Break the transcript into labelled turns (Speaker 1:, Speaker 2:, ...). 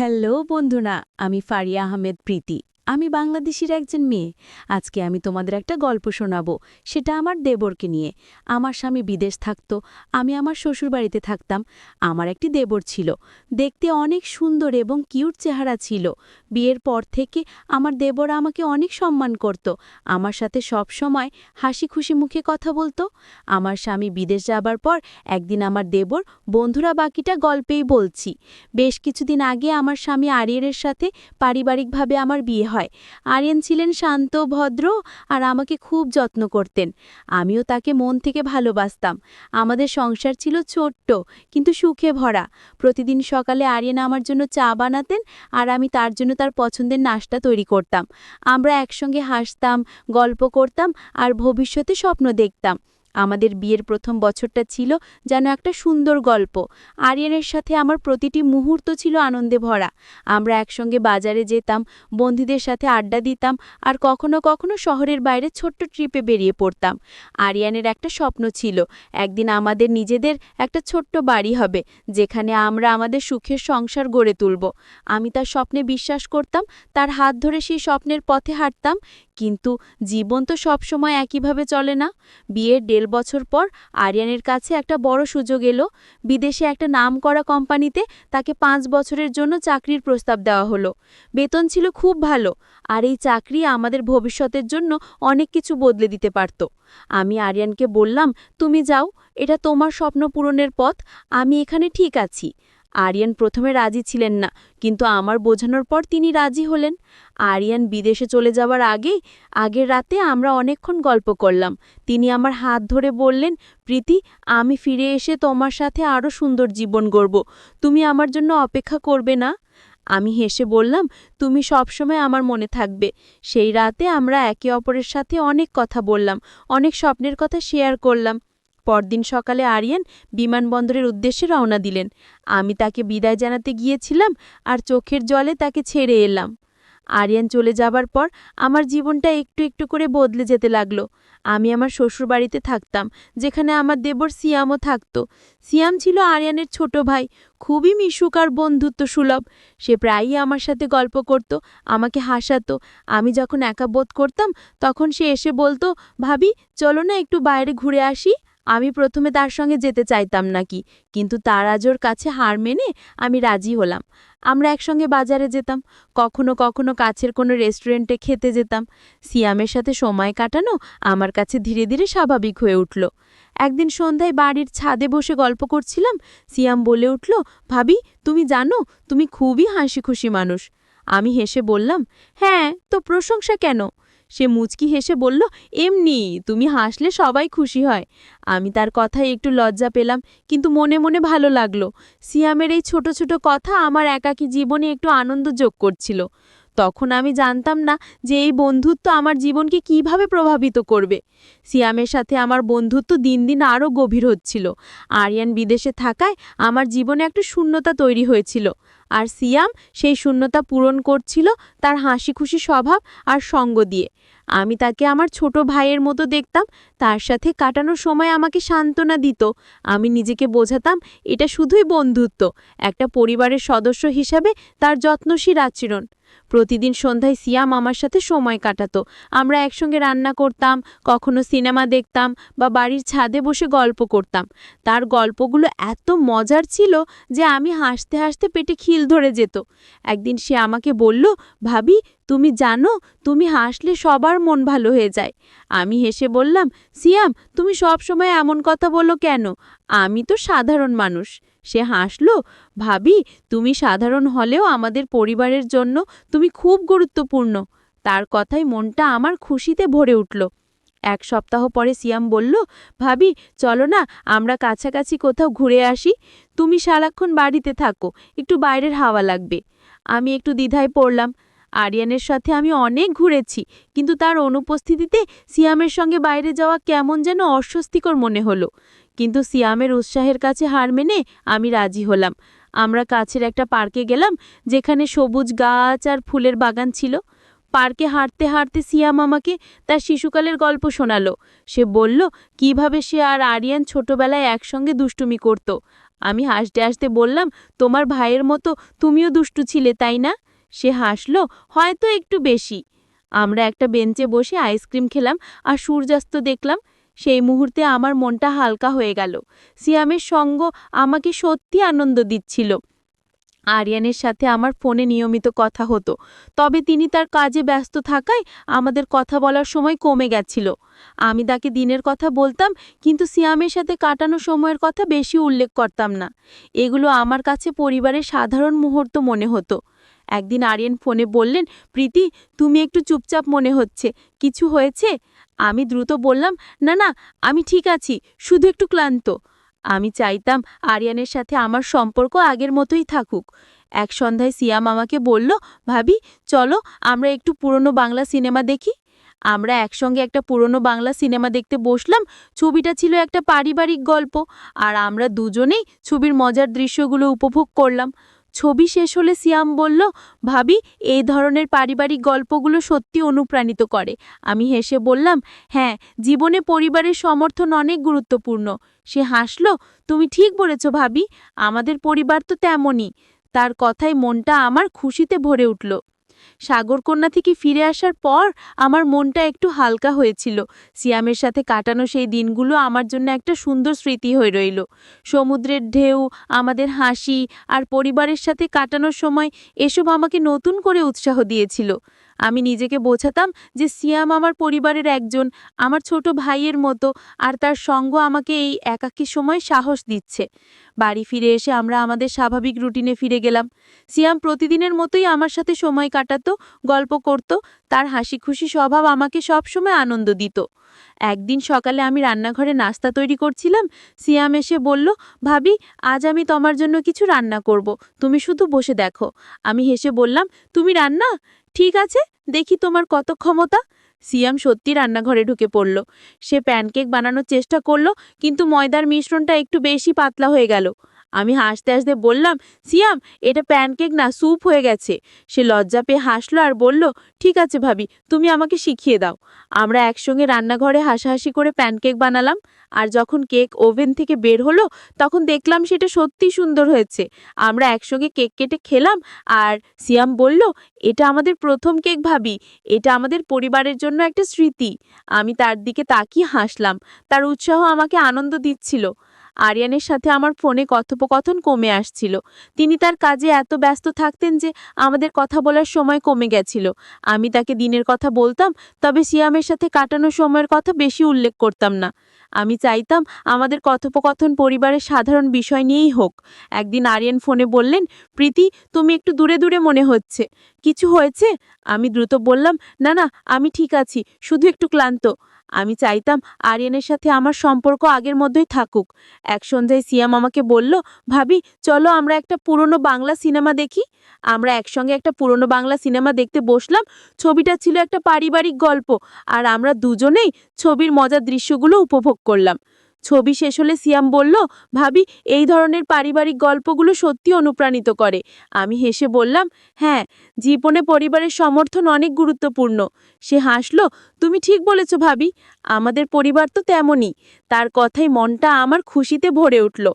Speaker 1: Hello বন্ধুরা, আমি ফারিয়া আহমেদ প্রীতি। আমি বাংলাদেশের একজন মেয়ে। আজকে আমি তোমাদের একটা গল্প শোনাবো। সেটা আমার দেবরকে নিয়ে। আমার স্বামী বিদেশ থাকতো, আমি আমার শ্বশুরবাড়িতে থাকতাম। আমার একটি দেবর ছিল। দেখতে অনেক সুন্দর এবং কিউট চেহারা ছিল। বিয়ের পর থেকে আমার দেবর আমাকে অনেক সম্মান করত। আমার সাথে সব সময় হাসি খুশি মুখে কথা বলতো। আমার স্বামী বিদেশ যাবার পর একদিন আমার দেবর বন্ধুরা বাকিটা গল্পেই বলছি। বেশ কিছুদিন আগে আমার স্বামী আরিয়ানের সাথে পারিবারিকভাবে আমার বিয়ে হয়। আরিয়ান ছিলেন শান্ত, ভদ্র আর আমাকে খুব যত্ন করতেন। আমিও তাকে মন থেকে ভালোবাসতাম। আমাদের সংসার ছিল ছোট্ট কিন্তু সুখে ভরা। প্রতিদিন সকালে আরিয়ান আমার জন্য চা বানাতেন আর আমি তার জন্য তার পছন্দের নাস্তা তৈরি করতাম। আমরা একসঙ্গে হাসতাম, গল্প করতাম আর ভবিষ্যতে স্বপ্ন দেখতাম। আমাদের বিয়ের প্রথম বছরটা ছিল যেন একটা সুন্দর গল্প। আরিয়ানের সাথে আমার প্রতিটি মুহূর্ত ছিল আনন্দে ভরা। আমরা একসঙ্গে বাজারে যেতাম, বন্ধুদের সাথে আড্ডা দিতাম আর কখনো কখনো শহরের বাইরে ছোট্ট ট্রিপে বেরিয়ে পড়তাম। আরিয়ানের একটা স্বপ্ন ছিল, একদিন আমাদের নিজেদের একটা ছোট্ট বাড়ি হবে, যেখানে আমরা আমাদের সুখের সংসার গড়ে তুলব। আমি তার স্বপ্নে বিশ্বাস করতাম, তার হাত ধরে সেই স্বপ্নের পথে হাঁটতাম। কিন্তু জীবন তো সবসময় একইভাবে চলে না। বিয়ের ১.৫ বছর পর আরিয়ানের কাছে একটা বড় সুযোগ এলো। বিদেশে একটা নামকরা কোম্পানিতে তাকে ৫ বছরের জন্য চাকরির প্রস্তাব দেওয়া হলো। বেতন ছিল খুব ভালো আর এই চাকরি আমাদের ভবিষ্যতের জন্য অনেক কিছু বদলে দিতে পারত। আমি আরিয়ানকে বললাম, তুমি যাও, এটা তোমার স্বপ্ন পূরণের পথ, আমি এখানে ঠিক আছি। আরিয়ান প্রথমে রাজি ছিলেন না, কিন্তু আমার বোঝানোর পর তিনি রাজি হলেন। আরিয়ান বিদেশে চলে যাওয়ার আগের রাতে আমরা অনেকক্ষণ গল্প করলাম। তিনি আমার হাত ধরে বললেন, প্রীতি, আমি ফিরে এসে তোমার সাথে আরও সুন্দর জীবন গড়ব। তুমি আমার জন্য অপেক্ষা করবে না? আমি হেসে বললাম, তুমি সবসময় আমার মনে থাকবে। সেই রাতে আমরা একে অপরের সাথে অনেক কথা বললাম, অনেক স্বপ্নের কথা শেয়ার করলাম। পরদিন সকালে আরিয়ান বিমানবন্দরের উদ্দেশ্যে রওনা দিলেন। আমি তাকে বিদায় জানাতে গিয়েছিলাম আর চোখের জলে তাকে ছেড়ে এলাম। আরিয়ান চলে যাবার পর আমার জীবনটা একটু একটু করে বদলে যেতে লাগলো। আমি আমার শ্বশুরবাড়িতে থাকতাম, যেখানে আমার দেবর সিয়ামও থাকত। সিয়াম ছিল আরিয়ানের ছোট ভাই, খুবই মিশুক আর বন্ধুত্ব সুলভ। সে প্রায়ই আমার সাথে গল্প করত, আমাকে হাসাতো। আমি যখন একা বোধ করতাম তখন সে এসে বলতো, ভাবি, চলো না একটু বাইরে ঘুরে আসি। আমি প্রথমে তার সঙ্গে যেতে চাইতাম নাকি, কিন্তু তার আজর কাছে হার মেনে আমি রাজি হলাম। আমরা একসঙ্গে বাজারে যেতাম, কখনো কখনো কাছের কোনো রেস্টুরেন্টে খেতে যেতাম। সিয়ামের সাথে সময় কাটানো আমার কাছে ধীরে ধীরে স্বাভাবিক হয়ে উঠল। একদিন সন্ধ্যায় বাড়ির ছাদে বসে গল্প করছিলাম। সিয়াম বলে উঠল, ভাবি, তুমি জানো, তুমি খুবই হাসি খুশি মানুষ। আমি হেসে বললাম, হ্যাঁ, তো প্রশংসা কেন? সে মুচকি হেসে বলল, এমনি, তুমি হাসলে সবাই খুশি হয়। আমি তার কথায় একটু লজ্জা পেলাম, কিন্তু মনে মনে ভালো লাগলো। সিয়ামের এই ছোট ছোট কথা আমার একাকী জীবনে একটু আনন্দ যোগ করছিল। তখন আমি জানতাম না যে এই বন্ধুত্ব আমার জীবনকে কিভাবে প্রভাবিত করবে। সিয়ামের সাথে আমার বন্ধুত্ব দিন দিন আরও গভীর হচ্ছিল। আরিয়ান বিদেশে থাকায় আমার জীবনে একটা শূন্যতা তৈরি হয়েছিল, আর সিয়াম সেই শূন্যতা পূরণ করছিল তার হাসি খুশি স্বভাব আর সঙ্গ দিয়ে। আমি তাকে আমার ছোট ভাইয়ের মতো দেখতাম, তার সাথে কাটানোর সময় আমাকে সান্ত্বনা দিত। আমি নিজেকে বোঝাতাম, এটা শুধুই বন্ধুত্ব, একটা পরিবারের সদস্য হিসাবে তার যত্নশীল আচরণ। প্রতিদিন সন্ধ্যায় সিয়াম আমার সাথে সময় কাটাতো। আমরা একসঙ্গে রান্না করতাম, কখনো সিনেমা দেখতাম বা বাড়ির ছাদে বসে গল্প করতাম। তার গল্পগুলো এত মজার ছিল যে আমি হাসতে হাসতে পেটে খিল ধরে যেত। একদিন সে আমাকে বলল, ভাবি, তুমি জানো, তুমি হাসলে সবার মন ভালো হয়ে যায়। আমি হেসে বললাম, সিয়াম, তুমি সব সময় এমন কথা বলো কেন? আমি তো সাধারণ মানুষ। সে হাসলো, ভাবি, তুমি সাধারণ হলেও আমাদের পরিবারের জন্য তুমি খুব গুরুত্বপূর্ণ। তার কথায় মনটা আমার খুশিতে ভরে উঠল। ১ সপ্তাহ পরে সিয়াম বলল, ভাবি, চলো না আমরা কাছাকাছি কোথাও ঘুরে আসি। তুমি সারাক্ষণ বাড়িতে থাকো, একটু বাইরের হাওয়া লাগবে। আমি একটু দ্বিধায় পড়লাম। আরিয়ানের সাথে আমি অনেক ঘুরেছি, কিন্তু তার অনুপস্থিতিতে সিয়ামের সঙ্গে বাইরে যাওয়া কেমন যেন অস্বস্তিকর মনে হলো। কিন্তু সিয়ামের উৎসাহের কাছে হার মেনে আমি রাজি হলাম। আমরা কাছের একটা পার্কে গেলাম, যেখানে সবুজ গাছ আর ফুলের বাগান ছিল। পার্কে হাঁটতে হাঁটতে সিয়াম আমাকে তার শিশুকালের গল্প শোনালো। সে বলল কিভাবে সে আর আরিয়ান ছোটবেলায় একসঙ্গে দুষ্টুমি করত। আমি হাসতে হাসতে বললাম, তোমার ভাইয়ের মতো তুমিও দুষ্টু ছিলে, তাই না? সে হাসল, হয়তো একটু বেশি। আমরা একটা বেঞ্চে বসে আইসক্রিম খেলাম আর সূর্যাস্ত দেখলাম। সেই মুহূর্তে আমার মনটা হালকা হয়ে গেল। সিয়ামের সঙ্গ আমাকে সত্যি আনন্দ দিচ্ছিল। আরিয়ানের সাথে আমার ফোনে নিয়মিত কথা হতো, তবে তিনি তার কাজে ব্যস্ত থাকায় আমাদের কথা বলার সময় কমে গেছিল। আমি তাকে দিনের কথা বলতাম, কিন্তু সিয়ামের সাথে কাটানো সময়ের কথা বেশি উল্লেখ করতাম না। এগুলো আমার কাছে পরিবারের সাধারণ মুহূর্ত মনে হতো। একদিন আরিয়ান ফোনে বললেন, প্রীতি, তুমি একটু চুপচাপ মনে হচ্ছে, কিছু হয়েছে? আমি দ্রুত বললাম, না না, আমি ঠিক আছি, শুধু একটু ক্লান্ত। আমি চাইতাম আরিয়ানের সাথে আমার সম্পর্ক আগের মতোই থাকুক। এক সন্ধ্যায় সিয়াম আমাকে বলল, ভাবি, চলো আমরা একটু পুরনো বাংলা সিনেমা দেখি। আমরা একসঙ্গে একটা পুরনো বাংলা সিনেমা দেখতে বসলাম। ছবিটা ছিল একটা পারিবারিক গল্প, আর আমরা দুজনেই ছবির মজার দৃশ্যগুলো উপভোগ করলাম। ছবি শেষ হলে সিয়াম বলল, ভাবি, এই ধরনের পারিবারিক গল্পগুলো সত্যি অনুপ্রাণিত করে। আমি হেসে বললাম, হ্যাঁ, জীবনে পরিবারের সমর্থন অনেক গুরুত্বপূর্ণ। সে হাসল, তুমি ঠিক বলেছ ভাবি, আমাদের পরিবার তো তেমনই। তার কথায় মনটা আমার খুশিতে ভরে উঠল। সাগরকন্যা থেকে ফিরে আসার পর আমার মনটা একটু হালকা হয়েছিল। সিয়ামের সাথে কাটানো সেই দিনগুলো আমার জন্য একটা সুন্দর স্মৃতি হয়ে রইল। সমুদ্রের ঢেউ, আমাদের হাসি আর পরিবারের সাথে কাটানোর সময় এসব আমাকে নতুন করে উৎসাহ দিয়েছিল। আমি নিজেকে বোঝাতাম যে সিয়াম আমার পরিবারের একজন, আমার ছোট ভাইয়ের মতো, আর তার সঙ্গ আমাকে এই একাকী সময় সাহস দিচ্ছে। বাড়ি ফিরে এসে আমরা আমাদের স্বাভাবিক রুটিনে ফিরে গেলাম। সিয়াম প্রতিদিনের মতোই আমার সাথে সময় কাটাতো, গল্প করত। তার হাসি খুশি স্বভাব আমাকে সবসময় আনন্দ দিত। একদিন সকালে আমি রান্নাঘরে নাস্তা তৈরি করছিলাম। সিয়াম এসে বলল, ভাবি, আজ আমি তোমার জন্য কিছু রান্না করব, তুমি শুধু বসে দেখো। আমি হেসে বললাম, তুমি রান্না? ঠিক আছে, দেখি তোমার কত ক্ষমতা। সিয়াম সত্যি রান্নাঘরে ঢুকে পড়ল। সে প্যানকেক বানানোর চেষ্টা করল, কিন্তু ময়দার মিশ্রণটা একটু বেশি পাতলা হয়ে গেল। আমি হাসতে হাসতে বললাম, সিয়াম, এটা প্যানকেক না, স্যুপ হয়ে গেছে। সে লজ্জা পেয়ে হাসল আর বলল, ঠিক আছে ভাবি, তুমি আমাকে শিখিয়ে দাও। আমরা একসঙ্গে রান্নাঘরে হাসাহাসি করে প্যানকেক বানালাম। আর যখন কেক ওভেন থেকে বের হলো, তখন দেখলাম সেটা সত্যি সুন্দর হয়েছে। আমরা একসঙ্গে কেক কেটে খেলাম, আর সিয়াম বলল, এটা আমাদের প্রথম কেক ভাবি, এটা আমাদের পরিবারের জন্য একটা স্মৃতি। আমি তার দিকে তাকিয়ে হাসলাম। তার উৎসাহ আমাকে আনন্দ দিচ্ছিল। আরিয়ানের সাথে আমার ফোনে কথোপকথন কমে আসছিল। তিনি তার কাজে এত ব্যস্ত থাকতেন যে আমাদের কথা বলার সময় কমে গেছিল। আমি তাকে দিনের কথা বলতাম, তবে সিয়ামের সাথে কাটানো সময়ের কথা বেশি উল্লেখ করতাম না। আমি চাইতাম আমাদের কথোপকথন পরিবারের সাধারণ বিষয় নিয়েই হোক। একদিন আরিয়ান ফোনে বললেন, প্রীতি, তুমি একটু দূরে দূরে মনে হচ্ছে, কিছু হয়েছে? আমি দ্রুত বললাম, না না, আমি ঠিক আছি, শুধু একটু ক্লান্ত। আমি চাইতাম আরিয়ানের সাথে আমার সম্পর্ক আগের মধ্যেই থাকুক। এক সন্ধ্যায় সিয়াম আমাকে বলল, ভাবি, চলো আমরা একটা পুরনো বাংলা সিনেমা দেখি। আমরা একসঙ্গে একটা পুরনো বাংলা সিনেমা দেখতে বসলাম। ছবিটা ছিল একটা পারিবারিক গল্প, আর আমরা দুজনেই ছবির মজার দৃশ্যগুলো উপভোগ করলাম। ছবি শেষ হলে সিয়াম বলল, ভাবি, এই ধরনের পারিবারিক গল্পগুলো সত্যি অনুপ্রাণিত করে। আমি হেসে বললাম, হ্যাঁ, জীবনে পরিবারের সমর্থন অনেক গুরুত্বপূর্ণ। সে হাসল, তুমি ঠিক বলেছ ভাবি, আমাদের পরিবার তো তেমনই। তার কথায় মনটা আমার খুশিতে ভরে উঠল।